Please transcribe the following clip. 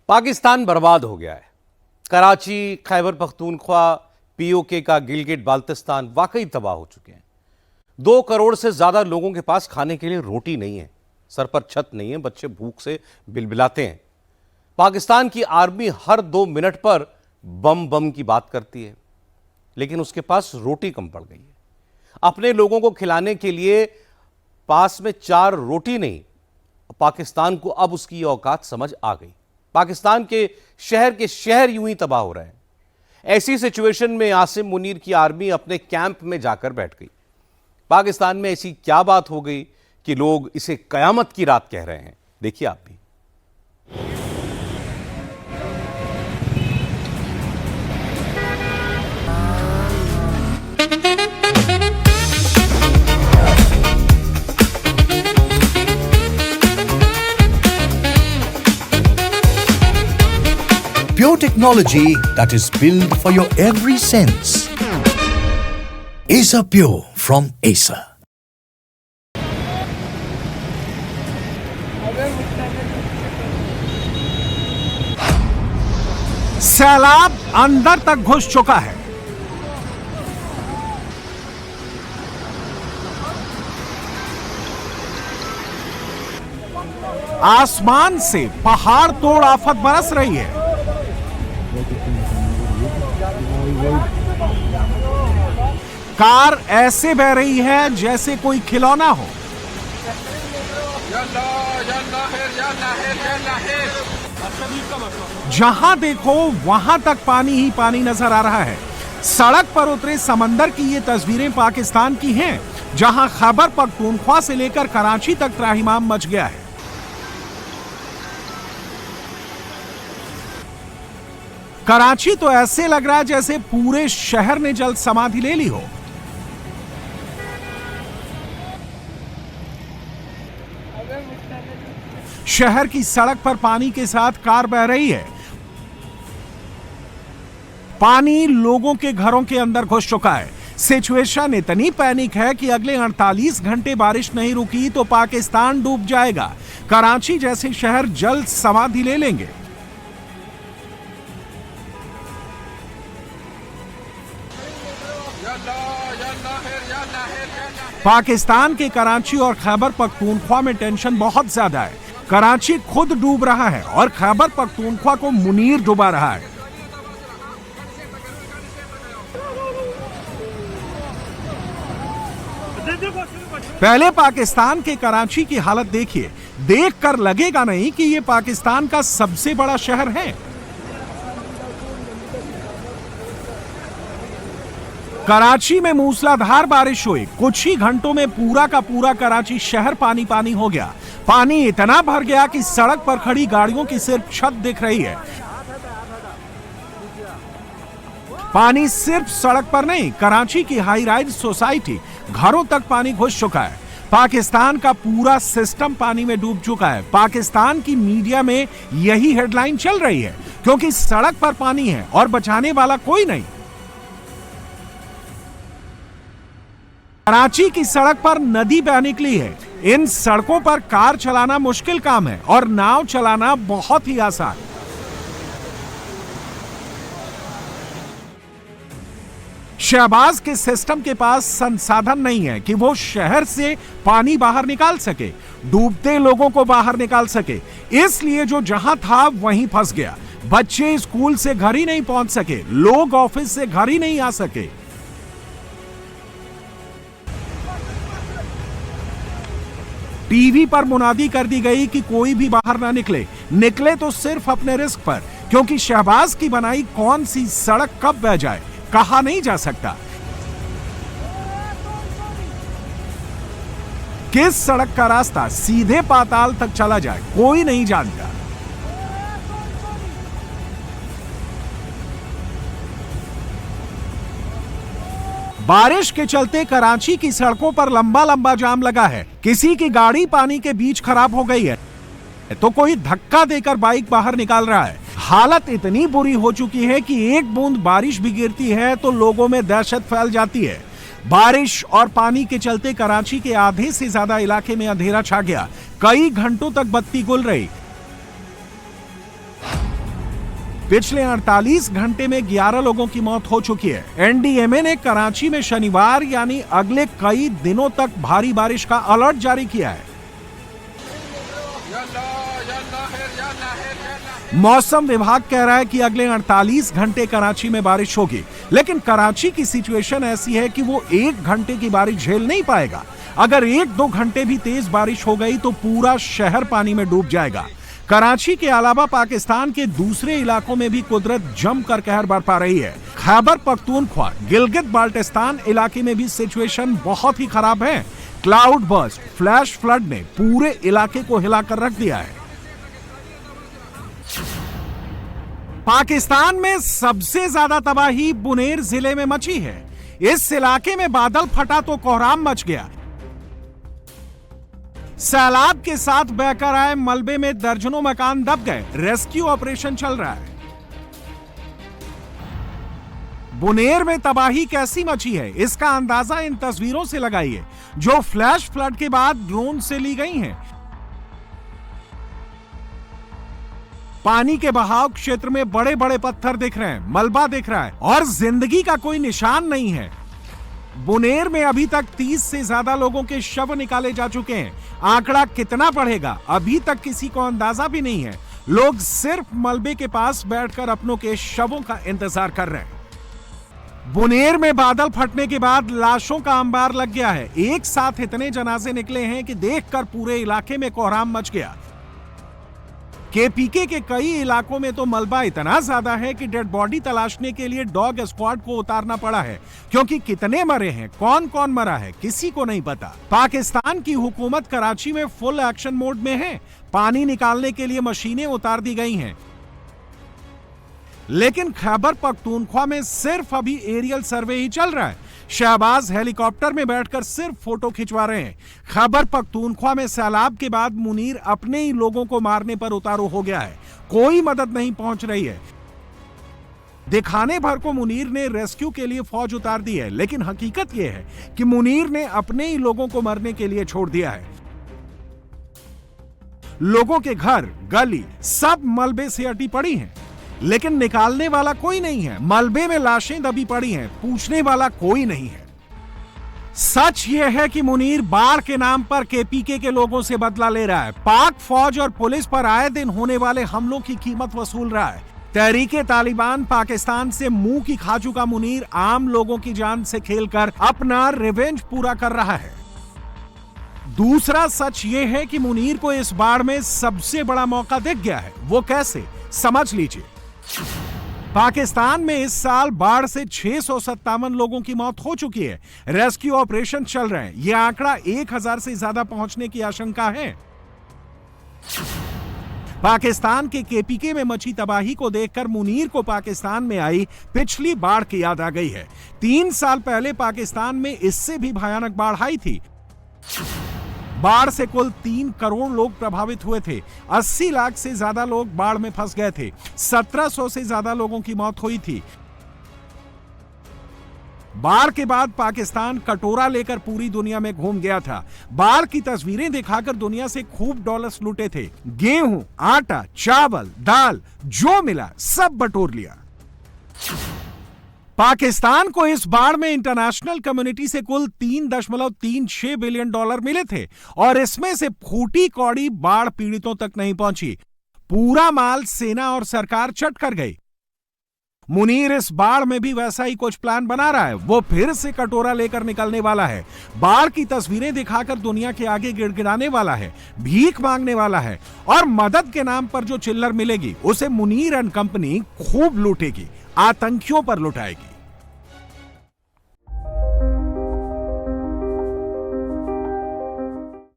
पाकिस्तान बर्बाद हो गया है। कराची, खैबर पख्तूनख्वा, पीओके का गिलगिट बाल्टिस्तान वाकई तबाह हो चुके हैं। 2 करोड़ से ज्यादा लोगों के पास खाने के लिए रोटी नहीं है, सर पर छत नहीं है, बच्चे भूख से बिलबिलाते हैं। पाकिस्तान की आर्मी हर 2 मिनट पर बम बम की बात करती है, लेकिन उसके पास रोटी कम पड़ गई है। अपने लोगों को खिलाने के लिए पास में 4 रोटी नहीं, पाकिस्तान को अब उसकी औकात समझ आ गई। पाकिस्तान के शहर यूं ही तबाह हो रहे हैं। ऐसी सिचुएशन में आसिम मुनीर की आर्मी अपने कैंप में जाकर बैठ गई। पाकिस्तान में ऐसी क्या बात हो गई कि लोग इसे कयामत की रात कह रहे हैं? देखिए आप भी। Pure technology that is built for your every sense. Acer Pure from Acer. सैलाब अंदर तक घुस चुका है। आसमान से पहाड़ तोड़ आफत बरस रही है। कार ऐसे बह रही है जैसे कोई खिलौना हो। जहां देखो वहां तक पानी ही पानी नजर आ रहा है। सड़क पर उतरे समंदर की ये तस्वीरें पाकिस्तान की हैं, जहां खैबर पख्तूनख्वा से लेकर कराची तक त्राहिमाम मच गया है। कराची तो ऐसे लग रहा है जैसे पूरे शहर ने जल समाधि ले ली हो। शहर की सड़क पर पानी के साथ कार बह रही है। पानी लोगों के घरों के अंदर घुस चुका है। सिचुएशन इतनी पैनिक है कि अगले 48 घंटे बारिश नहीं रुकी तो पाकिस्तान डूब जाएगा। कराची जैसे शहर जल समाधि ले लेंगे। पाकिस्तान के कराची और खैबर पख्तूनख्वा में टेंशन बहुत ज्यादा है। कराची खुद डूब रहा है और खैबर पख्तूनख्वा को मुनीर डुबा रहा है। पहले पाकिस्तान के कराची की हालत देखिए, देखकर लगेगा नहीं कि यह पाकिस्तान का सबसे बड़ा शहर है। कराची में मूसलाधार बारिश हुई। कुछ ही घंटों में पूरा का पूरा कराची शहर पानी पानी हो गया। पानी इतना भर गया कि सड़क पर खड़ी गाड़ियों की सिर्फ छत दिख रही है। पानी सिर्फ सड़क पर नहीं, कराची की हाई राइज सोसाइटी, घरों तक पानी घुस चुका है। पाकिस्तान का पूरा सिस्टम पानी में डूब चुका है। पाकिस्तान की मीडिया में यही हेडलाइन चल रही है, क्योंकि सड़क पर पानी है और बचाने वाला कोई नहीं। कराची की सड़क पर नदी बह निकली है। इन सड़कों पर कार चलाना मुश्किल काम है और नाव चलाना बहुत ही आसान। शहबाज के सिस्टम के पास संसाधन नहीं है कि वो शहर से पानी बाहर निकाल सके, डूबते लोगों को बाहर निकाल सके। इसलिए जो जहां था वहीं फंस गया। बच्चे स्कूल से घर ही नहीं पहुंच सके, लोग ऑफिस से घर ही नहीं आ सके। टीवी पर मुनादी कर दी गई कि कोई भी बाहर ना निकले तो सिर्फ अपने रिस्क पर, क्योंकि शहबाज की बनाई कौन सी सड़क कब बह जाए कहा नहीं जा सकता। किस सड़क का रास्ता सीधे पाताल तक चला जाए कोई नहीं जानता। बारिश के चलते कराची की सड़कों पर लंबा लंबा जाम लगा है। किसी की गाड़ी पानी के बीच खराब हो गई है तो कोई धक्का देकर बाइक बाहर निकाल रहा है। हालत इतनी बुरी हो चुकी है कि एक बूंद बारिश भी गिरती है तो लोगों में दहशत फैल जाती है। बारिश और पानी के चलते कराची के आधे से ज्यादा इलाके में अंधेरा छा गया। कई घंटों तक बत्ती गुल रही। पिछले 48 घंटे में 11 लोगों की मौत हो चुकी है। एनडीएमए ने कराची में शनिवार यानी अगले कई दिनों तक भारी बारिश का अलर्ट जारी किया है। मौसम विभाग कह रहा है कि अगले 48 घंटे कराची में बारिश होगी, लेकिन कराची की सिचुएशन ऐसी है कि वो 1 घंटे की बारिश झेल नहीं पाएगा। अगर 1-2 घंटे भी तेज बारिश हो गई तो पूरा शहर पानी में डूब जाएगा। कराची के अलावा पाकिस्तान के दूसरे इलाकों में भी कुदरत जमकर कहर बरपा रही है। खैबर पख्तूनख्वा, गिलगित बाल्टिस्तान इलाके में भी सिचुएशन बहुत ही खराब है। क्लाउड बर्स्ट, फ्लैश फ्लड ने पूरे इलाके को हिलाकर रख दिया है। पाकिस्तान में सबसे ज्यादा तबाही बुनेर जिले में मची है। इस इलाके में बादल फटा तो कोहराम मच गया। सैलाब के साथ बहकर आए मलबे में दर्जनों मकान दब गए। रेस्क्यू ऑपरेशन चल रहा है। बुनेर में तबाही कैसी मची है, इसका अंदाजा इन तस्वीरों से लगाइए जो फ्लैश फ्लड के बाद ड्रोन से ली गई हैं। पानी के बहाव क्षेत्र में बड़े बड़े पत्थर दिख रहे हैं, मलबा दिख रहा है और जिंदगी का कोई निशान नहीं है। बुनेर में अभी तक 30 से ज्यादा लोगों के शव निकाले जा चुके हैं। आंकड़ा कितना बढ़ेगा अभी तक किसी को अंदाजा भी नहीं है। लोग सिर्फ मलबे के पास बैठकर अपनों के शवों का इंतजार कर रहे हैं। बुनेर में बादल फटने के बाद लाशों का अंबार लग गया है। एक साथ इतने जनाजे निकले हैं कि देखकर पूरे इलाके में कोहराम मच गया। केपीके के कई इलाकों में तो मलबा इतना ज्यादा है कि डेड बॉडी तलाशने के लिए डॉग स्क्वाड को उतारना पड़ा है, क्योंकि कितने मरे हैं, कौन कौन मरा है, किसी को नहीं पता। पाकिस्तान की हुकूमत कराची में फुल एक्शन मोड में है। पानी निकालने के लिए मशीनें उतार दी गई हैं, लेकिन खैबर पख्तूनख्वा में सिर्फ अभी एरियल सर्वे ही चल रहा है। शहबाज हेलीकॉप्टर में बैठकर सिर्फ फोटो खिंचवा रहे हैं। खैबर पख्तूनख्वा में सैलाब के बाद मुनीर अपने ही लोगों को मारने पर उतारू हो गया है। कोई मदद नहीं पहुंच रही है। दिखाने भर को मुनीर ने रेस्क्यू के लिए फौज उतार दी है, लेकिन हकीकत यह है कि मुनीर ने अपने ही लोगों को मरने के लिए छोड़ दिया है। लोगों के घर, गली सब मलबे से अटी पड़ी हैं, लेकिन निकालने वाला कोई नहीं है। मलबे में लाशें दबी पड़ी हैं, पूछने वाला कोई नहीं है। सच यह है कि मुनीर बाढ़ के नाम पर केपीके के लोगों से बदला ले रहा है। पाक फौज और पुलिस पर आए दिन होने वाले हमलों की कीमत वसूल रहा है। तहरीके तालिबान पाकिस्तान से मुंह की खा चुका मुनीर आम लोगों की जान से खेलकर अपना रिवेंज पूरा कर रहा है। दूसरा सच यह है कि मुनीर को इस बाढ़ में सबसे बड़ा मौका दिख गया है। वो कैसे, समझ लीजिए। पाकिस्तान में इस साल बाढ़ से 657 लोगों की मौत हो चुकी है। रेस्क्यू ऑपरेशन चल रहे हैं। यह आंकड़ा 1000 से ज्यादा पहुंचने की आशंका है। पाकिस्तान के केपीके में मची तबाही को देखकर मुनीर को पाकिस्तान में आई पिछली बाढ़ की याद आ गई है। 3 साल पहले पाकिस्तान में इससे भी भयानक बाढ़ आई थी। बाढ़ से कुल 3 करोड़ लोग प्रभावित हुए थे। 80 लाख से ज्यादा लोग बाढ़ में फंस गए थे। 1700 से ज्यादा लोगों की मौत हुई थी। बाढ़ के बाद पाकिस्तान कटोरा लेकर पूरी दुनिया में घूम गया था। बाढ़ की तस्वीरें दिखाकर दुनिया से खूब डॉलर्स लूटे थे। गेहूं, आटा, चावल, दाल जो मिला सब बटोर लिया। पाकिस्तान को इस बाढ़ में इंटरनेशनल कम्युनिटी से कुल $3.36 बिलियन मिले थे और इसमें से फूटी कौड़ी बाढ़ पीड़ितों तक नहीं पहुंची। पूरा माल सेना और सरकार चट कर गई। मुनीर इस बाढ़ में भी वैसा ही कुछ प्लान बना रहा है। वो फिर से कटोरा लेकर निकलने वाला है। बाढ़ की तस्वीरें दिखाकर दुनिया के आगे गिड़गिड़ाने वाला है, भीख मांगने वाला है और मदद के नाम पर जो चिल्लर मिलेगी उसे मुनीर एंड कंपनी खूब लूटेगी, आतंकियों पर लुटाएगी।